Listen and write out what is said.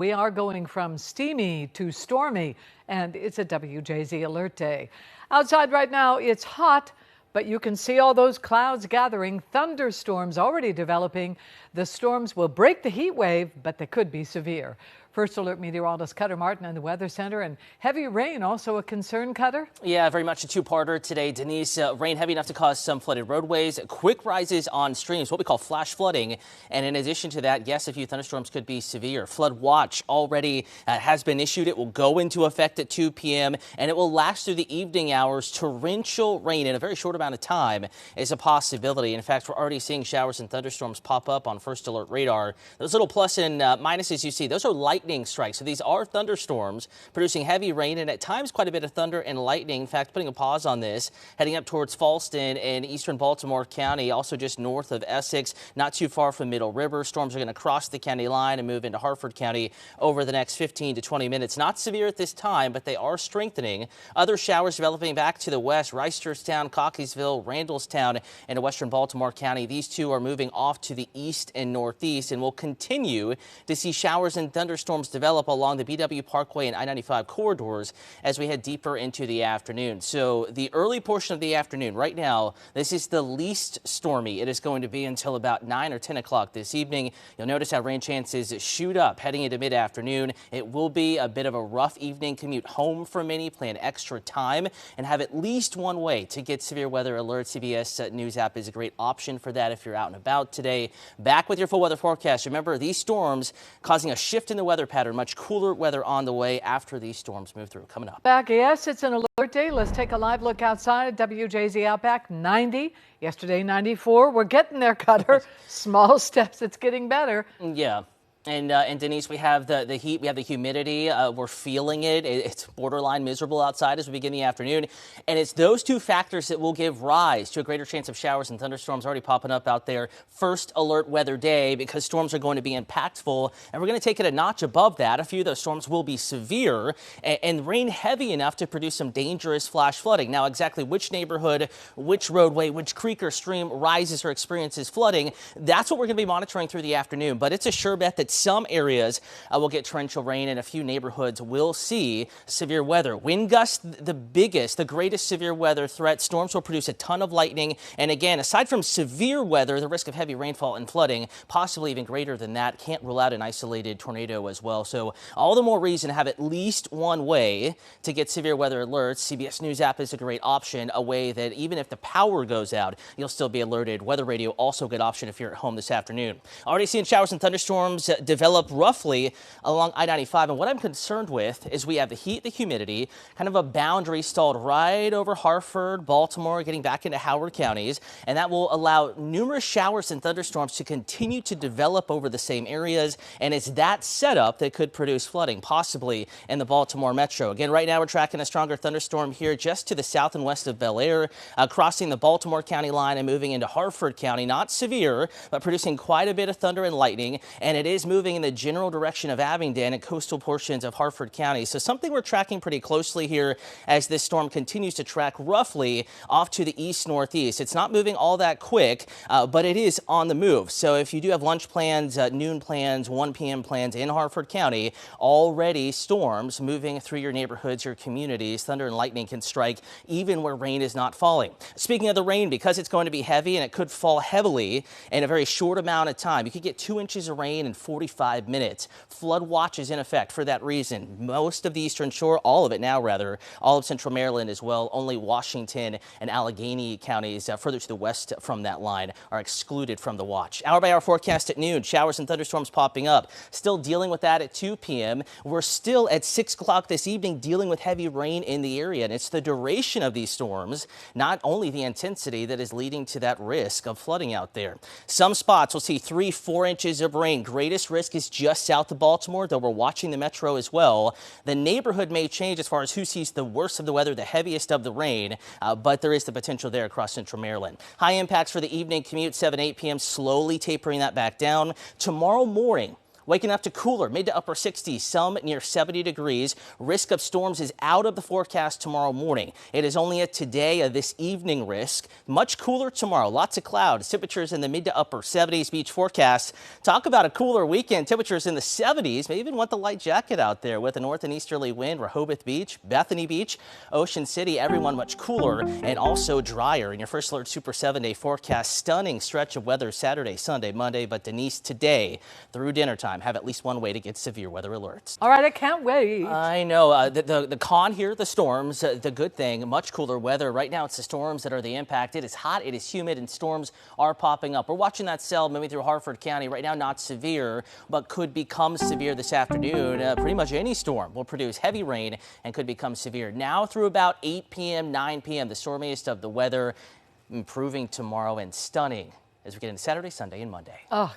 We are going from steamy to stormy, and it's a WJZ alert day. Outside right now, it's hot, but you can see all those clouds gathering, thunderstorms already developing. The storms will break the heat wave, but they could be severe. First Alert meteorologist Cutter Martin in the Weather Center, and heavy rain also a concern, Cutter? Yeah, very much a two-parter today, Denise. Rain heavy enough to cause some flooded roadways, quick rises on streams, what we call flash flooding. And in addition to that, yes, a few thunderstorms could be severe. Flood watch already has been issued. It will go into effect at 2 p.m. and it will last through the evening hours. Torrential rain in a very short amount of time is a possibility. In fact, we're already seeing showers and thunderstorms pop up on First Alert radar. Those little plus and minuses you see, those are lightning strikes. So these are thunderstorms producing heavy rain and at times quite a bit of thunder and lightning. In fact, putting a pause on this, heading up towards Falston in eastern Baltimore County, also just north of Essex, not too far from Middle River. Storms are going to cross the county line and move into Harford County over the next 15 to 20 minutes. Not severe at this time, but they are strengthening. Other showers developing back to the west, Reisterstown, Cockeysville, Randallstown, and western Baltimore County. These two are moving off to the east and northeast, and we'll continue to see showers and thunderstorms develop along the BW Parkway and I-95 corridors as we head deeper into the afternoon. So the early portion of the afternoon, right now, this is the least stormy it is going to be until about 9 or 10 o'clock this evening. You'll notice how rain chances shoot up heading into mid-afternoon. It will be a bit of a rough evening commute home for many. Plan extra time and have at least one way to get severe weather alerts. CBS News app is a great option for that if you're out and about today. Back with your full weather forecast. Remember, these storms causing a shift in the weather pattern. Much cooler weather on the way after these storms move through. Coming up. Back, yes, it's an alert day. Let's take a live look outside at WJZ Outback. 90, yesterday 94. We're getting there, Cutter. Small steps. It's getting better. Yeah. And Denise, we have the heat, we have the humidity, we're feeling it. It's borderline miserable outside as we begin the afternoon. And it's those two factors that will give rise to a greater chance of showers and thunderstorms already popping up out there. First alert weather day, because storms are going to be impactful. And we're going to take it a notch above that. A few of those storms will be severe and rain heavy enough to produce some dangerous flash flooding. Now, exactly which neighborhood, which roadway, which creek or stream rises or experiences flooding, that's what we're going to be monitoring through the afternoon. But it's a sure bet that some areas will get torrential rain and a few neighborhoods will see severe weather. Wind gusts, the greatest severe weather threat. Storms will produce a ton of lightning. And again, aside from severe weather, the risk of heavy rainfall and flooding, possibly even greater than that. Can't rule out an isolated tornado as well. So all the more reason to have at least one way to get severe weather alerts. CBS News app is a great option, a way that even if the power goes out, you'll still be alerted. Weather radio also a good option if you're at home this afternoon. Already seeing showers and thunderstorms develop roughly along I-95. And what I'm concerned with is we have the heat, the humidity, kind of a boundary stalled right over Harford, Baltimore, getting back into Howard counties. And that will allow numerous showers and thunderstorms to continue to develop over the same areas. And it's that setup that could produce flooding, possibly in the Baltimore metro. Again, right now we're tracking a stronger thunderstorm here just to the south and west of Bel Air, crossing the Baltimore County line and moving into Harford County. Not severe, but producing quite a bit of thunder and lightning. And it is moving in the general direction of Abingdon and coastal portions of Harford County. So something we're tracking pretty closely here as this storm continues to track roughly off to the east-northeast. It's not moving all that quick, but it is on the move. So if you do have lunch plans, noon plans, 1 p.m. plans in Harford County, already storms moving through your neighborhoods, your communities. Thunder and lightning can strike even where rain is not falling. Speaking of the rain, because it's going to be heavy and it could fall heavily in a very short amount of time, you could get 2 inches of rain in 45 minutes. Flood watch is in effect for that reason. Most of the eastern shore, all of it now rather, all of central Maryland as well. Only Washington and Allegheny counties further to the west from that line are excluded from the watch. Hour by hour forecast at noon. Showers and thunderstorms popping up. Still dealing with that at 2 p.m. We're still at 6 o'clock this evening dealing with heavy rain in the area. And it's the duration of these storms, not only the intensity, that is leading to that risk of flooding out there. Some spots will see 3-4 inches of rain. Greatest risk is just south of Baltimore, though we're watching the metro as well. The neighborhood may change as far as who sees the worst of the weather, the heaviest of the rain, but there is the potential there across central Maryland. High impacts for the evening commute, 7-8 p.m., slowly tapering that back down. Tomorrow morning, Waking up to cooler, mid to upper 60s, some near 70 degrees. Risk of storms is out of the forecast tomorrow morning. It is only a today, this evening risk. Much cooler tomorrow. Lots of clouds. Temperatures in the mid to upper 70s. Beach forecast. Talk about a cooler weekend. Temperatures in the 70s. May even want the light jacket out there with a north and easterly wind. Rehoboth Beach, Bethany Beach, Ocean City. Everyone much cooler and also drier. In your First Alert Super 7-day forecast, stunning stretch of weather Saturday, Sunday, Monday. But Denise, today through dinner time, have at least one way to get severe weather alerts. All right, I can't wait. I know. The con here, the storms, the good thing, much cooler weather. Right now, it's the storms that are the impact. It is hot, it is humid, and storms are popping up. We're watching that cell moving through Harford County. Right now, not severe, but could become severe this afternoon. Pretty much any storm will produce heavy rain and could become severe. Now through about 8 p.m., 9 p.m., the stormiest of the weather, improving tomorrow and stunning as we get into Saturday, Sunday, and Monday. Oh,